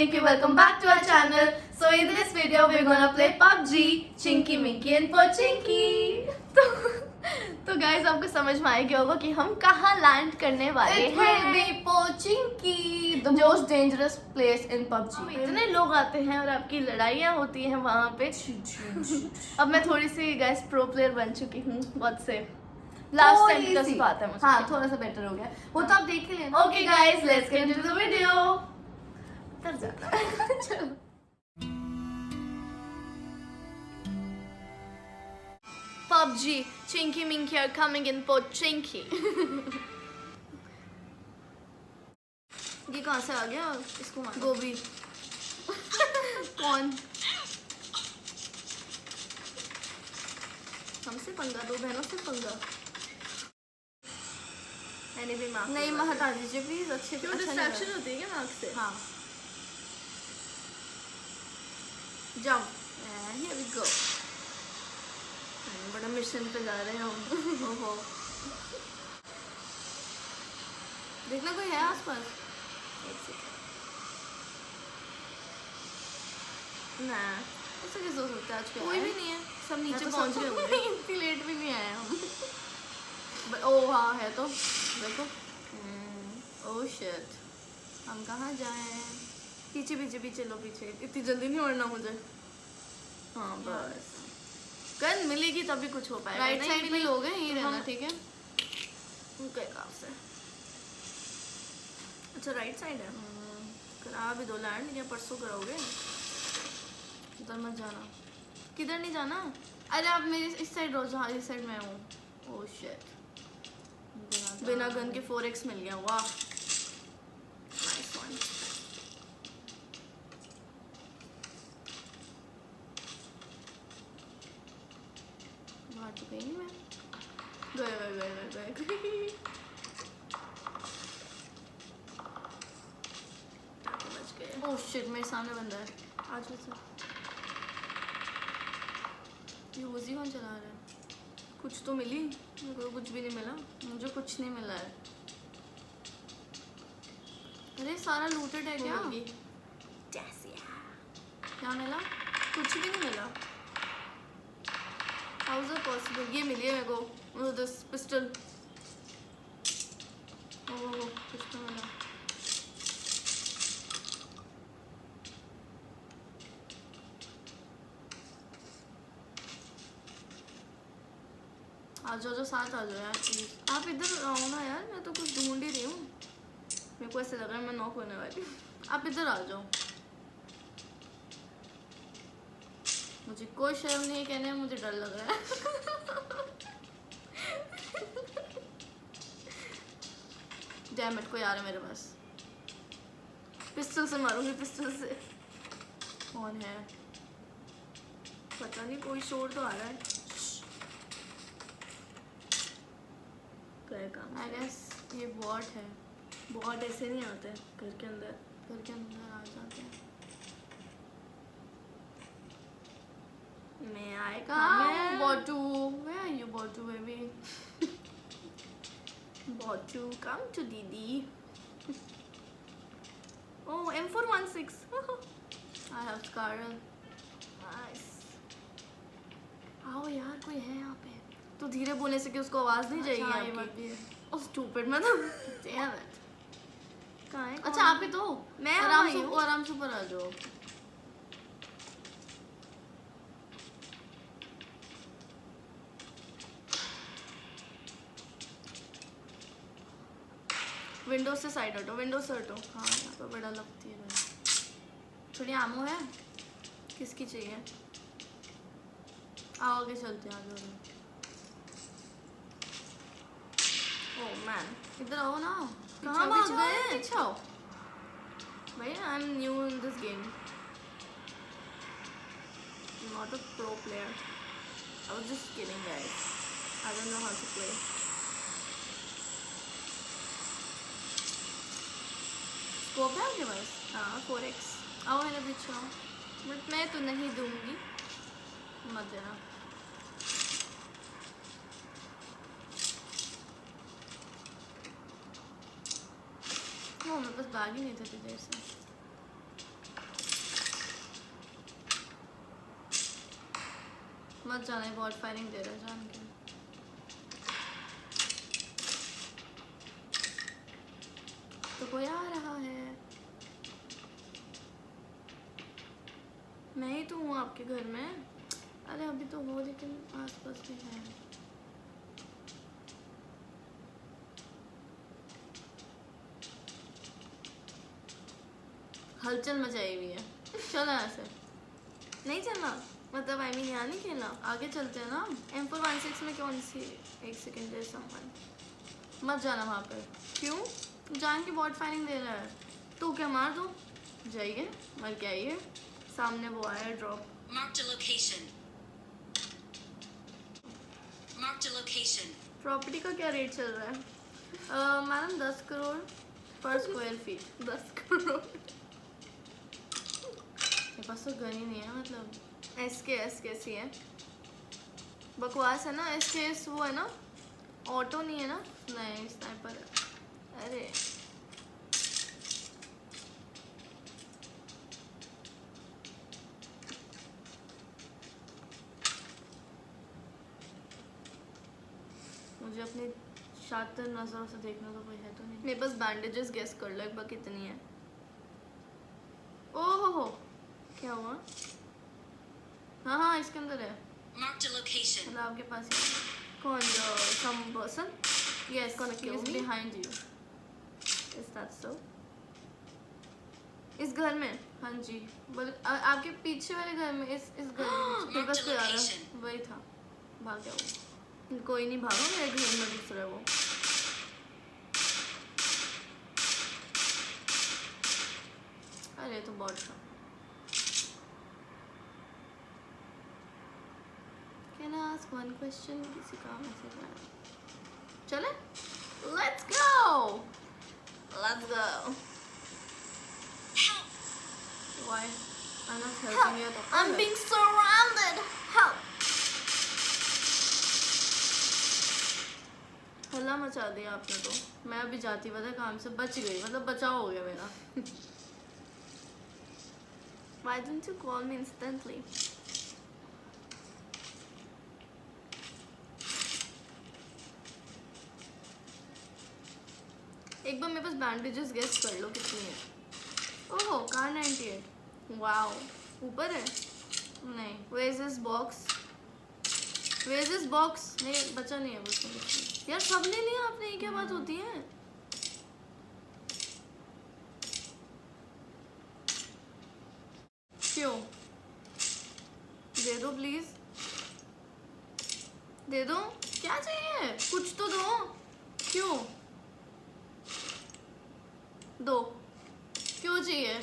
Minky, welcome back to our channel. So in this video we're gonna play PUBG, Chinky Minky and Pochinky. तो guys आपको समझ में आ गया होगा कि हम कहाँ लैंड करने वाले हैं. It will be Pochinky, the most dangerous place in PUBG. इतने लोग आते हैं और आपकी लड़ाइयाँ होती हैं वहाँ पे. अब मैं थोड़ी सी गाइस प्रो प्लेयर बन चुकी हूँ बहुत से. लास्ट टाइम का बात है मुझे. हाँ थोड़ा सा बेटर हो गया वो तो आप देख ही लेना. Okay guys let's get into the video. तर जाता है. चलो PUBG, Chinky Minky are coming in Pochinky. ये कहाँ से आ गया? इसको मारो. गोभी. कौन? हमसे पंगा, दो बहनों से पंगा. मैंने भी मार्क नहीं हटा दीजिए प्लीज. अच्छे क्यों डिस्ट्रैक्शन होती है क्या मार्क से? हाँ. जंप. Here we go. बड़ा मिशन पे जा रहे हैं हम. ओहो. देखना कोई है आसपास? एक सेकंड. ना ऐसा कैसे हो सकता है? आज कोई भी नहीं है. सब नीचे पहुंच गए होंगे. इतनी लेट भी नहीं आए हम. ओह हाँ है तो देखो. Oh shit. हम कहाँ जाएं? पीछे पीछे पीछे लो. पीछे इतनी जल्दी नहीं उड़ना मुझे. हाँ बस गन मिलेगी तभी कुछ हो पाएगा. राइट साइड में लोग हैं. यही रहना. ठीक है उनके काम से. अच्छा राइट साइड है. करा भी दो लैंड. क्या परसों करोगे? उधर मत जाना. किधर नहीं जाना? अरे आप मेरे इस साइड रहो. जहाँ इस साइड में हूँ. Oh shit. बिना गन के 4x मिल गया. वाह नाइस वन. बाहर तो गई नहीं मैं. गए. बच गए. ओह शिट मेरे सामने बंदा है. आज सर ये उसी कौन चला रहा है? कुछ तो मिली. मेरे को कुछ भी नहीं मिला. मुझे कुछ नहीं मिला है. अरे सारा लूटेड है क्या? क्या मिला? कुछ भी नहीं मिला. How is it possible? ये मिली है मेरे को. This pistol. ओह कुछ तो मिला. आ जाओ जो साथ आ जाओ यार प्लीज. आप इधर आओ ना यार. मैं तो कुछ ढूंढ ही रही हूँ. मेरे को ऐसे लग रहा है मैं नॉक होने वाली. आप इधर आ जाओ. मुझे कोई शर्म नहीं है कहने में. मुझे डर लग रहा है. डैम इट कोई आ रहा है मेरे पास. पिस्टल से मारूंगी. पिस्टल से. कौन है? पता नहीं. कोई शोर तो आ रहा है. आई गेस ये बॉट है. बॉट ऐसे नहीं आते घर के अंदर. घर के अंदर आ जाते हैं. मैं आएगा. Bottu where are you Bottu baby? Bottu come to दीदी. oh M416. I have Scarlet. nice. आओ यार कोई है यहाँ पे. तो धीरे बोलने से कि उसको आवाज नहीं जाएगी आपकी. ओह स्टूपिड. मतलब damn it. कहाँ है? अच्छा आप ही तो. मैं आराम से ऊपर आ जाओ. विंडो से साइड हटो. विंडो से हटो. हाँ यहाँ पर बड़ा लगती है. थोड़ी आमो है. किसकी चाहिए? आओ आगे चलते हैं. आगे. ओह मैन इधर आओ ना. कहाँ भाग गए? पीछे आओ भाई. I am new in this game. Not a pro player. I was just kidding guys. I don't know how to play. Scope है आपके पास? हाँ 4x. आओ मेरे पीछे आओ. बट मैं तो नहीं दूंगी. मत देना. मेरे पास बैग ही नहीं था देर से. मत जाना, बहुत फायरिंग दे रहा है जान के। तो कोई आ रहा है, मैं ही तो हूँ आपके घर में। अरे अभी तो हो, लेकिन आसपास भी है। हलचल मचाई हुई है। चलो यहाँ से नहीं चलना, मतलब आई मीन यहाँ नहीं खेलना, आगे चलते हैं ना। M416 में कौन सी, एक सेकेंड दे सामान, मत जाना वहाँ पर। क्यों? जान की बॉट फायरिंग दे रहा है तो क्या मार दो, जाइए मर के आइए। सामने वो आया ड्रॉप। प्रॉपर्टी का क्या रेट चल रहा है मैडम? 10 करोड़ पर स्क्वायर फीट। 10 करोड़ मेरे पास तो गन ही नहीं है, मतलब SKS सी है, बकवास है ना। SKS वो है ना, ऑटो नहीं है ना। नहीं स्नाइपर है। अरे मुझे अपनी शातिर नजरों से देखना तो कोई है तो नहीं। मेरे पास बैंडेजेस गेस कर लो एक बार कितनी है। ओह हो क्या हुआ? हाँ हाँ इसके अंदर है। मतलब आपके पास है। कौन? Some person? Yes, he is behind you. Is that so? इस घर में? हाँ जी, बोले आपके पीछे वाले घर में, इस घर में मेरे पास कोई आ रहा है। वही था, भाग गया वो। कोई नहीं भागा, मेरे घर में घुस रहा है वो। अरे तो बहुत था। Can I ask one question? किसी काम ऐसे करना चले? Let's go! Let's go! Why? I'm not helping you at all. I'm being surrounded! Help! हल्ला मचा दिया आपने तो। मैं अभी जाती पता काम से बच गई, मतलब बचाव हो गया मेरा। Why didn't you call me instantly? एक बार मेरे पास बैंडेजेस गेस कर लो कितनी है। ओहो कार 98। वाओ ऊपर है। नहीं where is this box? Where is this box? नहीं बचा नहीं है बस। यार सब ले लिया आपने, ये क्या बात होती है? क्यों? दे दो प्लीज, दे दो। क्या चाहिए? कुछ तो दो। क्यों? दो। क्यों चाहिए?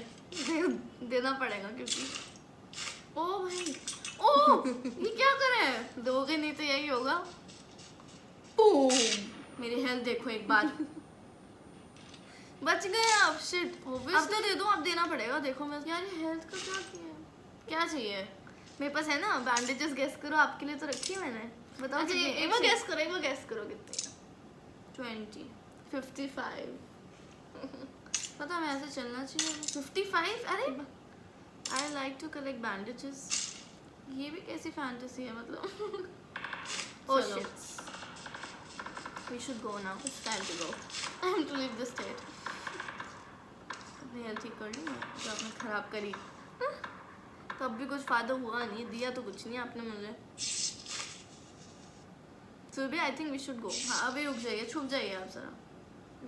देना पड़ेगा क्योंकि। ओ भाई, ओ ये क्या करे? दोगे नहीं तो यही होगा। मेरी हेल्थ देखो एक बार। बच गए आप। शिट अब तो दे दो, अब देना पड़ेगा। देखो मैं यार हेल्थ का क्या किया? क्या चाहिए? मेरे पास है ना बैंडेजेस, गेस करो। आपके लिए तो रखी है मैंने। बताओ कितनी? एक बार गेस करो, एक बार गेस करो कितनी? 20, 55। पता मैं ऐसे चलना चाहिए। 55? अरे I like to collect bandages. ये भी कैसी फैंटेसी है मतलब। Oh shit. We should go now. It's time to go. I have to leave the state. अपनी हेल्थ ठीक कर ली जो आपने खराब करी। तब भी कुछ फायदा हुआ नहीं, दिया तो कुछ नहीं आपने मुझे। सुबह I think we should go. हाँ अभी रुक जाइए, छुप जाइए आप जरा।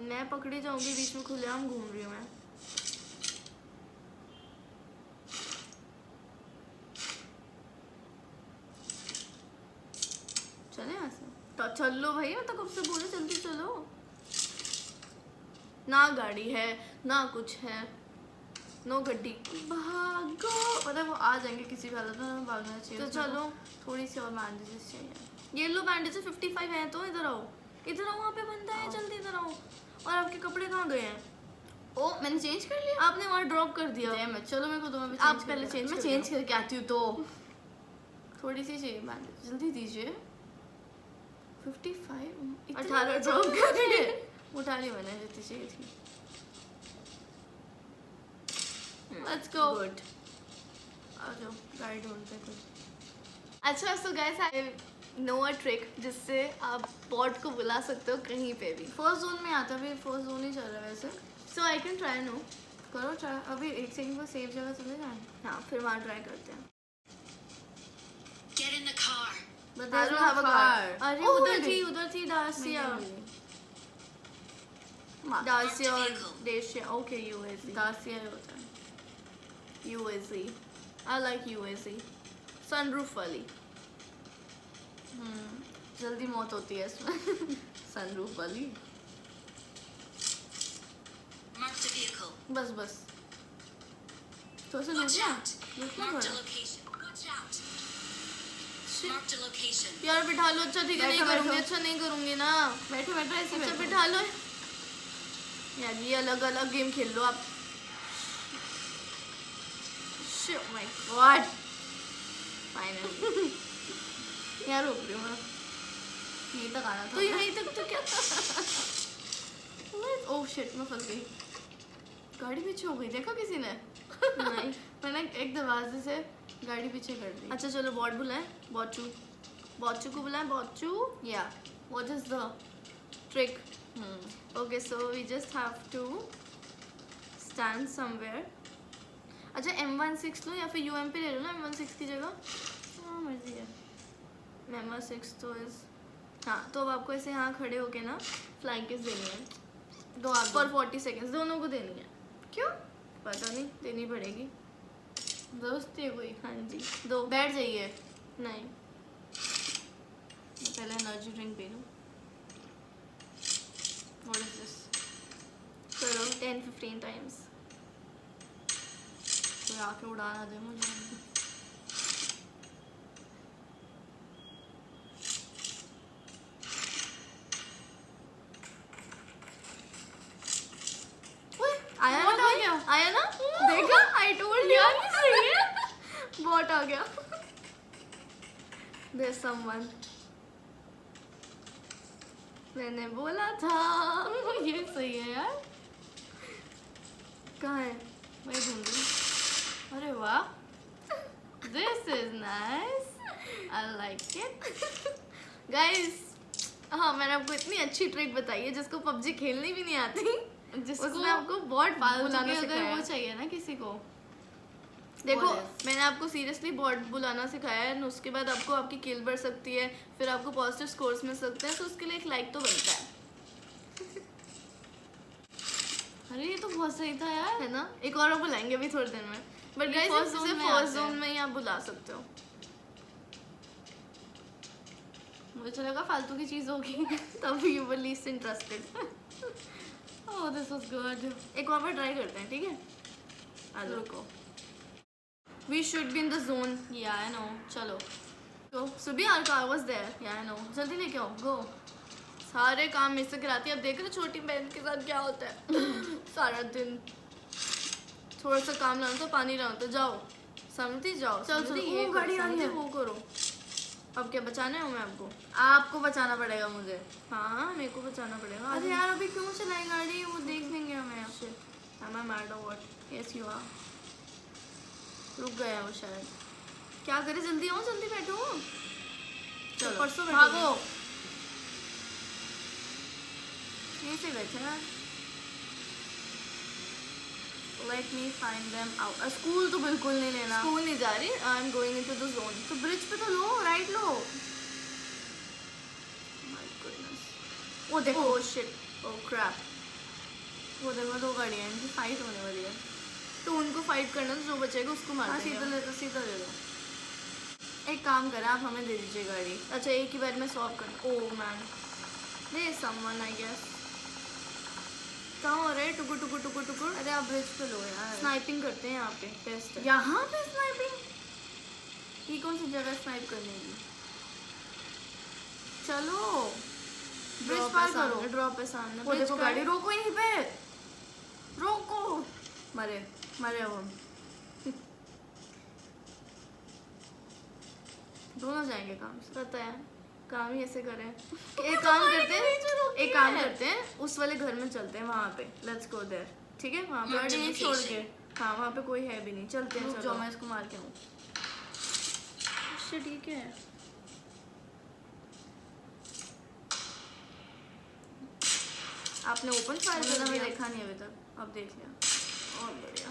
मैं पकड़ी जाऊंगी बीच में, खुलेआम घूम रही हूँ मैं। चले यहाँ से तो चल लो भाई, मैं तो कब से बोले जल्दी चलो। ना गाड़ी है ना कुछ है, नो गड्डी। भागो, पता वो आ जाएंगे किसी भी हालत में, भागना चाहिए। तो चलो थोड़ी सी और बैंडेजेस चाहिए। ये लो बैंडेजेस 55 है तो इधर आओ, इधर आओ, वहाँ पे बंदा है, जल्दी इधर आओ। और आपके कपड़े कहाँ गए हैं? ओ मैंने चेंज कर लिया। आपने वहाँ ड्रॉप कर दिया। मैं चलो मेरे को दो, मैं आप पहले चेंज, मैं चेंज करके आती हूँ। तो थोड़ी सी चाहिए बैंडेज, जल्दी दीजिए। 55 18 ड्रॉप कर दिए। उठा ली मैंने जितनी चाहिए थी। Let's go. Good. आ जाओ गाड़ी ढूंढते कुछ। अच्छा so guys I know a trick जिससे आप बॉट को बुला सकते हो कहीं पे भी। फर्स्ट जोन में आता है, अभी फर्स्ट जोन ही चल रहा है वैसे। सो आई कैन ट्राई नो। करो ट्राई, अभी 1 सेकंड को सेफ जगह चले जाए। हाँ फिर वहाँ ट्राई करते हैं। Get in the car. But I there's don't no have a car. car. अरे Oh, उधर थी डार्सिया। Mark. डार्सिया और डेशिया। ओके यूएसई। दासिया ही होता है। यूएसई। आई लाइक यूएसई। सनरूफ वाली। जल्दी मौत होती है इसमें। सनरूफ वाली। Mark the vehicle. बस तो से Watch रुकना out. रुकना Mark the पड़ा। location. Watch out. Mark the location. यार बिठा लो। अच्छा ठीक है नहीं बैठो, करूँगी। बैठो। अच्छा नहीं करूँगी ना। बैठो ऐसे अच्छा बैठो। बिठा लो। यार ये अलग अलग गेम खेल लो आप। Shit, my God. फाइनली यार रुक रही हूँ मैं। यहीं तक आना था। तो यहीं तक तो क्या। ओह शिट, मैं फंस गई। गाड़ी पीछे हो गई, देखा किसी ने? नहीं। मैंने एक दरवाजे से गाड़ी पीछे कर दी। अच्छा चलो बॉट बुलाएं। बॉचू को बुलाएं। बॉचू या what is the trick? Okay so we just have to stand somewhere. अच्छा M16 लो या फिर UMP ले लो ना M16 की जगह। हाँ मर्जी है। M16 तो इज हाँ। तो अब आपको ऐसे यहाँ खड़े होके ना फ्लाइंग किस देनी है। दो आप फॉर 40 सेकेंड्स दोनों को देनी है। क्यों? पता नहीं देनी पड़ेगी। दोस्ती है कोई? हाँ जी दो। बैठ जाइए। नहीं मैं पहले एनर्जी ड्रिंक पी लूँ। What is this? करो 10-15 टाइम्स। कोई आके उड़ा ना दे मुझे। आया ना आ गया। आया ना देखा आई टोल्ड यू सही है। बॉट आ गया। There someone. मैंने बोला था। ये सही है यार। कहाँ है? मैं ढूंढ रही। अरे वाह, this is nice, I like it. Guys हाँ मैंने आपको इतनी अच्छी ट्रिक बताई है जिसको पबजी खेलनी भी नहीं आती। जिसको उसने आपको बॉट बुलाना अगर सिखाया वो है। चाहिए ना किसी को। देखो What मैंने आपको सीरियसली बॉट बुलाना सिखाया है। उसके बाद आपको आपकी किल बढ़ सकती है, फिर आपको पॉजिटिव स्कोर्स मिल सकते हैं। तो उसके लिए एक लाइक तो बनता है। अरे ये तो बहुत सही था यार। है ना। एक और बुलाएंगे अभी थोड़ी देर में। बट ये गाइस first zone सिर्फ में फर्स्ट आते जोन हैं। में ही आप बुला सकते हो। मुझे तो लगा फालतू की चीज होगी। तभी you were least interested. Oh this was good. एक और बार ट्राई करते हैं ठीक है। आ जाओ। रुको। We should be in the zone. Yeah I no, चलो। तो सुबह आर कार वाज देयर। या आई नो, जल्दी लेके आओ। गो। सारे काम मुझसे कराती है। अब देख रहे छोटी बहन के साथ क्या होता है। सारा दिन थोड़ा सा काम लाना तो पानी लाना तो जाओ समझती जाओ। चल, समझती, चल, ये ओ, करो, गाड़ी आ रही समझती, है। वो करो। अब क्या बचाना है मैं आपको? आपको बचाना पड़ेगा मुझे। हाँ मेरे को बचाना पड़ेगा। अरे यार अभी क्यों चलाई गाड़ी, वो देख लेंगे हमें। Am I mad or what? Yes you are. रुक गया वो शायद। क्या करे जल्दी आओ जल्दी बैठो। चलो परसों भागो। यहीं से गए थे ना। Let me find them out. School तो बिल्कुल नहीं लेना। स्कूल नहीं जा रही। I am going into the zone. तो ब्रिज पे तो लो, राइट लो। My goodness. वो देखो, ओह शिट। ओह क्रैप। वो देखो दो गाड़ियाँ, इनकी फाइट होने वाली है। तो उनको फाइट करना तो जो बचेगा उसको मार हाँ देंगे। सीधा दे दो। एक काम करें, आप हमें दे दीजिए गाड़ी। अच्छा एक ही बार में सॉल्व करना। Oh man they someone I guess. कहाँ हो रहा है टुकुर टुकुर टुकुर टुकुर। अरे आप ब्रिज पे लो यार। स्नाइपिंग करते हैं यहाँ पे बेस्ट है। यहाँ पे स्नाइपिंग? ये कौन सी जगह स्नाइप करने की? चलो ब्रिज पार करो। ड्रॉप है सामने। वो Bridge देखो का है। गाड़ी, रोको यहीं पे, रोको। मरे मरे अब हम। दोनों जाएंगे काम से। पता है काम ही ऐसे करें। एक काम करते हैं, एक काम करते हैं उस वाले घर में चलते हैं वहाँ पे। Let's go there. ठीक है वहाँ पे Marked गाड़ी नहीं छोड़ के। location. हाँ वहाँ पे कोई है भी नहीं। चलते हैं रुक चलो। जाओ, मैं इसको मार के आऊँ। शिट, ये क्या है? आपने ओपन फायर कर मैंने दिया? देखा नहीं अभी तक, अब देख लिया। और बढ़िया।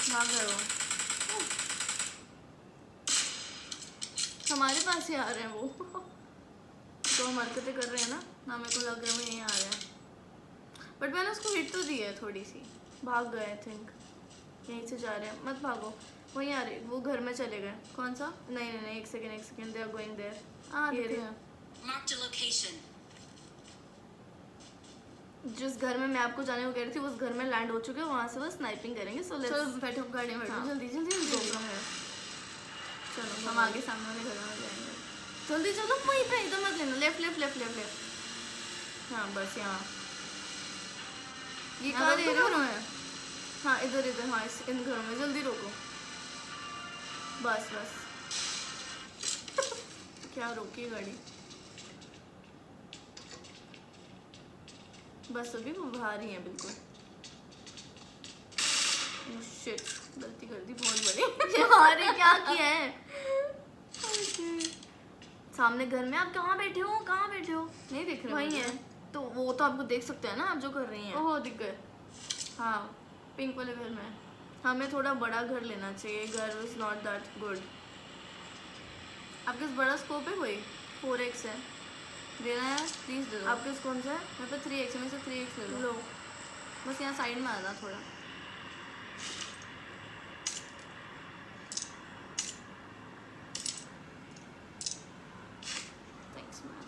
भाग गए वो। हमारे पास ही आ रहे हैं वो। तो हम हरकतें कर रहे हैं ना। ना, मेरे को लग रहा है वो यहीं आ रहे हैं, बट मैंने उसको हिट तो दी है थोड़ी सी। भाग गए आई थिंक, यहीं से जा रहे हैं। मत भागो, वहीं आ रहे, वो घर में चले गए। कौन सा? नहीं नहीं नहीं, एक second, they are going there. हाँ, ये दिख रहे। रहा है। Marked a location. जिस घर में मैं आपको जाने को कह रही थी उस घर में लैंड हो चुके हैं, वहां से वो स्नाइपिंग करेंगे। सो चलो लेट्स बैठो, गाड़ी में बैठो, हाँ। जल्दी जल्दी जल्दी। GoPro है। चलो हम आगे सामने वाले घर में जाएंगे। जल्दी चलो, वहीं पे, इधर मत लेना, left left left left left. हाँ बस यहाँ। ये यहाँ कहाँ रोक दे दो रहे हो? घरों में? हाँ इधर इधर, हाँ इन घरों में जल्दी रोको। बस बस। क्या रोकी गाड़ी? बस अभी वो बाहर ही है बिल्कुल। शिट, गलती कर दी बहुत बड़ी। यार ये क्या किया है? सामने घर में आप कहाँ बैठे हो? कहाँ बैठे हो? नहीं दिख रहा वही मुझे। है तो वो तो आपको देख सकते हैं ना आप जो कर रही हैं। ओहो, दिख गए। हाँ, पिंक वाले घर में। हमें थोड़ा बड़ा घर लेना चाहिए। घर इज नॉट दैट गुड। आपके पास बड़ा स्कोप है कोई? 4x है। देना है प्लीज, दे दो। आपके पास कौन सा है? मेरे पे 3x है, में से 3x ले लो। लो। बस यहाँ साइड में आना थोड़ा। Thanks ma'am.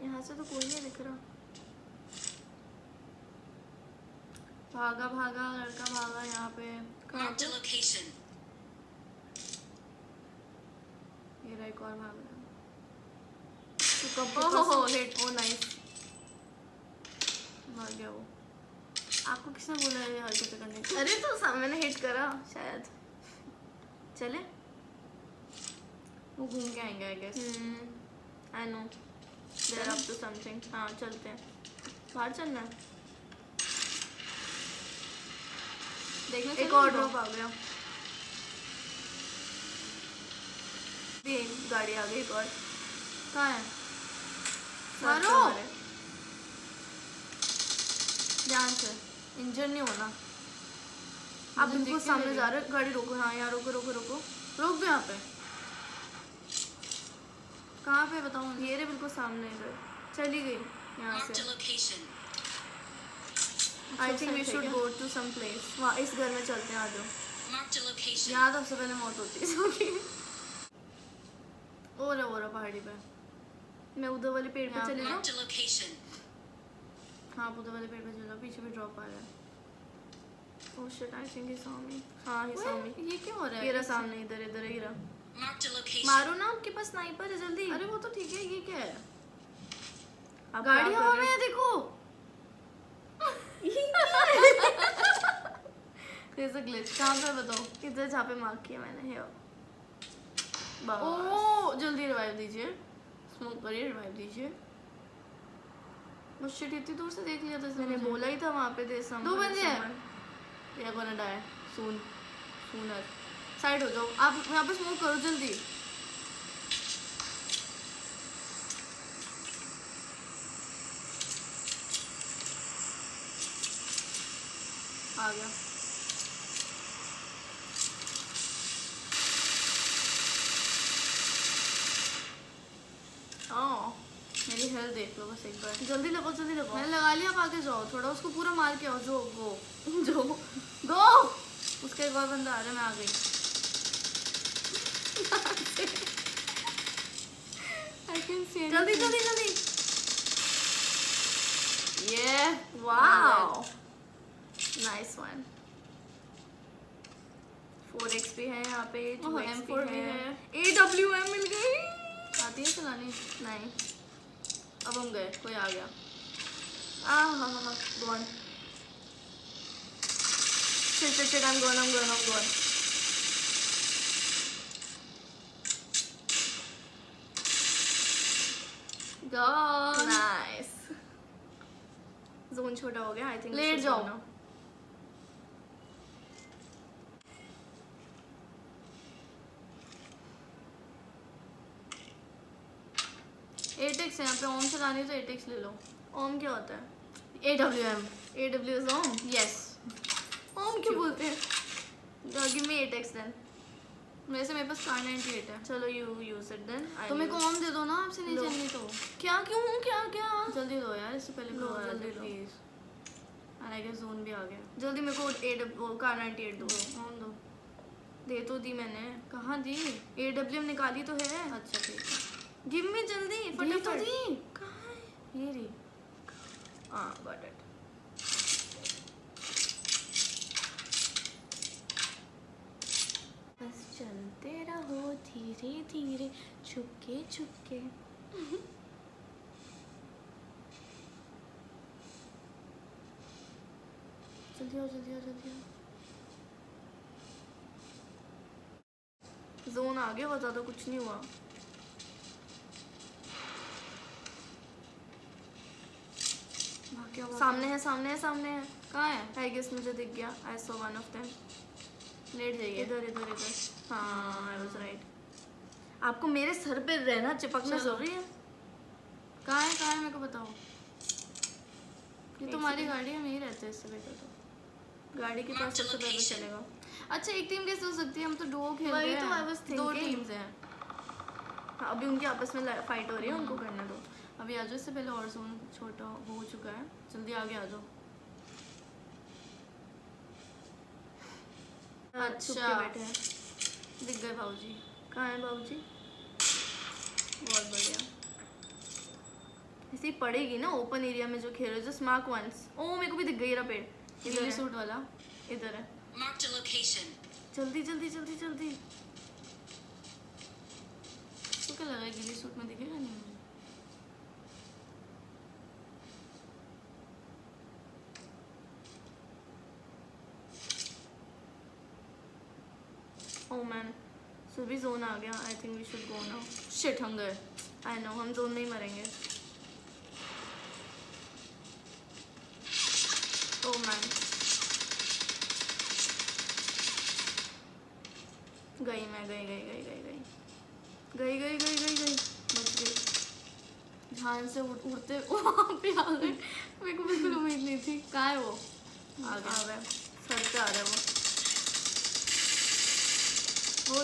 यहाँ से तो कोई नहीं दिख रहा। भागा भागा लड़का, भागा यहाँ पे। Marked a location. ये रहा, एक और भाग रहा। तो कब ओहो, हिट। ओ नाइस। मर गया वो। आपको किसने बोला है ये हरकतें करने की? अरे तो मैंने हिट करा शायद। चले? वो घूम के आएंगे I guess. I know they're up to something. हाँ चलते हैं। बाहर चलना है। देखना एक चलो और उनको। ड्रॉप आ गया। भी गाड़ी आ गई एक और। कहाँ है? सर मारो। पे मारे। ध्यान से। इंजन नहीं होना। आप मुझे बिल्कुल दिख सामने नहीं जा रहे हो। गाड़ी रोको। हाँ यहाँ रोको रोको रोको। रोक दो यहाँ पे। कहाँ पे बताऊँ? ये रे बिल्कुल सामने इधर। चली गई यहाँ Marked a से। location. आई थिंक वी अच्छा, शुड ठीक है। Go to some place. वहाँ इस घर में चलते हैं, आ जाओ। Marked a location. यहाँ तो सबसे पहले मौत होती है। ओ रहा पहाड़ी पे। मैं उधर वाले पेड़ पे यहाँ चली जाऊँ? Marked a location. हाँ, उधर वाले पेड़ पे चल जाओ, पीछे भी ड्रॉप आ रहा है। Oh shit, I think he saw me. हाँ ही सॉ मी। ओए, ये क्या हो रहा है? ये रहा सामने, इधर इधर ही रहा। Marked a location. मारो ना, आपके पास स्नाइपर है, जल्दी। अरे वो तो ठीक है, ये क्या है? आप गाड़ी क्या कर हवा रहे में हो? है, देखो। There's a glitch. कहाँ पे बताओ? इधर जहाँ पे मार्क किया मैंने। here। बस। ओह, जल्दी रिवाइव दीजिए। स्मोक करिए, रिवाइव दीजिए। मुझे इतनी दूर से देख लिया था इसने मैंने मुझे। बोला ही था वहाँ पे दे सम। दो बंदे हैं। They are gonna die soon. Sooner. Side हो जाओ। आप यहाँ पे स्मोक करो जल्दी। आ गया। ओह मेरी हेल्थ देख लो बस एक बार। जल्दी लगाओ, जल्दी लगाओ। मैंने लगा लिया, आप आगे जाओ थोड़ा, उसको पूरा मार के आओ। जो वो जो गो उसका एक और बंदा आ रहा है, मैं आ गई। I can see जल्दी anything. जल्दी जल्दी। Yeah. Wow nice one. 4x भी है यहाँ पे, ओह, 2x M4 भी है। AWM मिल गई। आती है चलानी? नहीं। अब हम गए, कोई आ गया। हाँ हाँ हाँ, gone. Shit, I'm gone। Done. Nice. Zone छोटा हो गया आई थिंक। लेट जाओ। एटेक्स है यहाँ पे, ओम चलानी है तो एटेक्स ले लो। ओम क्या होता है? AWM। AWS ओम? यस। ओम क्यों बोलते हैं? Give me 8x then. वैसे मेरे पास कार 98 है। चलो यू यूज इट देन। तो मेरे को ओम दे दो ना, आपसे नहीं लो। चलनी तो। क्या क्यों क्या क्या? जल्दी दो यार, इससे पहले लो, कोई और आ जल्दी जाए लो। प्लीज। आई गेस जोन भी आ गया। जल्दी मेरे को कार 98 दो। ओम दो। दे तो दी मैंने। कहाँ दी? AWM निकाली तो है। अच्छा ठीक है। गिव मी जल्दी दी तो फटाफट। दी। कहाँ है? ये रही। हाँ गॉट इट। बस चलते रहो धीरे धीरे छुपके छुपके। जल्दी आओ जल्दी आओ जल्दी आओ। जोन आ गया, बहुत ज्यादा कुछ नहीं हुआ। सामने है सामने है सामने है। कहाँ है? आई गेस मुझे दिख गया। I saw one of them. लेट जाइए। इधर इधर इधर। हाँ आई वाज राइट। आपको मेरे सर पे रहना चिपकना चलो। जरूरी है? कहाँ है मेरे को बताओ। ये एक तुम्हारी सेकंड। गाड़ी है, हम यहीं रहते हैं इससे बेटर तो। गाड़ी के पास सबसे पहले चलेगा। अच्छा एक टीम कैसे हो सकती है? हम तो डुओ खेल वही रहे तो हैं। I was दो thinking। टीम्स हैं। हाँ, अभी उनकी आपस में फाइट हो रही है, उनको करने दो। अभी आ जाओ, इससे पहले और जोन छोटा हो चुका है। जल्दी आगे आ जाओ। छुप के बैठे हैं। दिख गए भाऊजी। कहाँ है बाबूजी? बहुत बढ़िया। ऐसे ही पड़ेगी ना ओपन एरिया में जो खेल रहे हो। Just mark once. ओ मेरे को भी दिख गई रहा पेड़। इधर नीली है। सूट वाला। इधर है। Marked a location. जल्दी जल्दी जल्दी जल्दी। तो क्या लगा है, गिली सूट में दिखेगा नहीं मुझे। ओ मैन सो भी जोन आ गया। I think we should go now. Shit हम गए। आई नो हम जोन में ही मरेंगे। ओ मैन गई मैं गई गई गई गई गई गई गई गई गई गई बच गई। ध्यान से उड़ते वहाँ पे आ गए। मेरे को बिल्कुल उम्मीद नहीं थी। कहाँ है वो? आ गए सर पे आ रहा है वो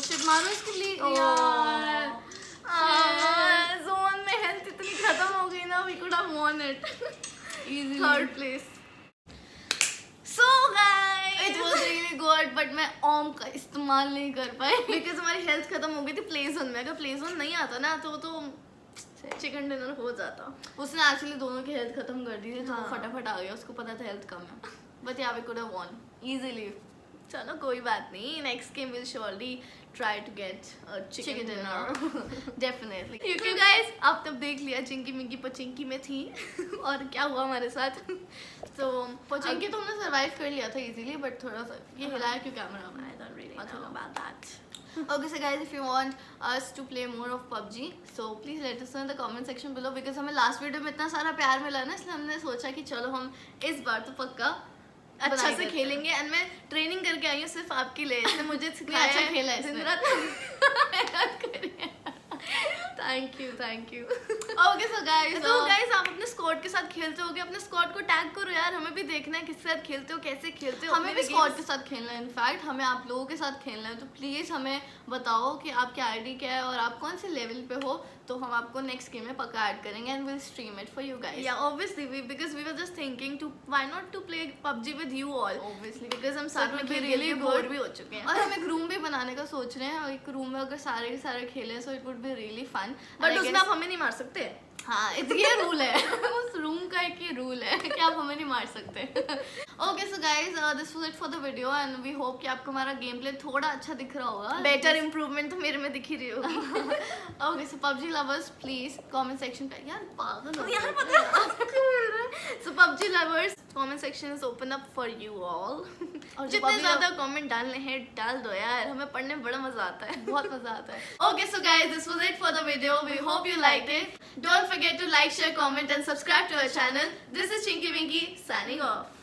शिट मारो इसके लिए वो। यार। जोन में हेल्थ इतनी खत्म हो गई ना, we could have won it. Easily. Third place. So guys It was really good, but मैं ओम का इस्तेमाल नहीं कर पाई। बिकॉज हमारी हेल्थ खत्म हो गई थी प्ले जोन में। अगर प्ले जोन नहीं आता ना तो चिकन डिनर हो जाता। उसने एक्चुअली दोनों की हेल्थ खत्म कर दी थी, तो वो हाँ। फटाफट आ गया। उसको पता था हेल्थ कम है। But yeah we could have won easily. चलो कोई बात नहीं, next game will surely try to get chicken dinner definitely. क्योंकि गाइस आप तब देख लिया चिंकी मिंकी पचिंकी में थी और क्या हुआ हमारे साथ। तो पोचिंकी तो हमने सर्वाइव कर लिया था इजीली, बट थोड़ा सा ये हाँ। हिलाया क्यों कैमरा? I don't really अच्छा know लगा। about that. Okay, so guys, if you want us to play more of PUBG, so please let us know in the comment section below. Because हमें last video में इतना सारा प्यार मिला ना, इसलिए हमने सोचा कि चलो हम इस बार तो पक्का अच्छा बनाई से करते खेलेंगे। एंड मैं ट्रेनिंग करके आई हूँ सिर्फ आपके लिए। इसने मुझे सिखाया अच्छा है। खेला है इसने। दिन रात thank you thank you. Okay, so guys, तो गाइस आप अपने स्क्वाड के साथ खेलते होगे, अपने स्क्वाड को टैग करो यार। हमें भी देखना है किसके साथ खेलते हो, कैसे खेलते हो। हमें भी अपने स्क्वाड games- के साथ खेलना है। इनफैक्ट हमें आप लोगों के साथ खेलना है, तो प्लीज़ हमें बताओ कि आपकी आईडी क्या है और आप कौन से लेवल पे हो, तो हम आपको नेक्स्ट गेम में पक्का ऐड करेंगे and will stream it for you guys. Yeah, obviously because we were just thinking to why not to play PUBG with you all. Obviously. because हम साथ में would be खेल really के bore good. भी हो चुके हैं। और हम एक रूम भी बनाने का सोच रहे हैं, और एक रूम में अगर सारे के सारे खेलें, so it would be really fun. But उसमें आप हमें नहीं मार सकते। हाँ, ये रूल है उस रूम का एक ही रूल है कि आप हमें नहीं मार सकते। Okay so guys, this was it for the video and we hope कि आपको हमारा गेम प्ले थोड़ा अच्छा दिख रहा होगा। बेटर इम्प्रूवमेंट तो मेरे में दिख ही रही होगी। Okay, so PUBG lovers please comment section पे यार पागल हो यार गए। पता है आपको बोल रहा है। So PUBG lovers comment section is open up for you all. और जब जितने अभी ज्यादा कमेंट डालने हैं डाल दो यार, हमें पढ़ने में बड़ा मजा आता है। बहुत मजा आता है। Okay, so guys, this was it for the video. We hope you liked it. Don't forget to like, share, comment and subscribe to our channel. This is Chinky Winky signing off.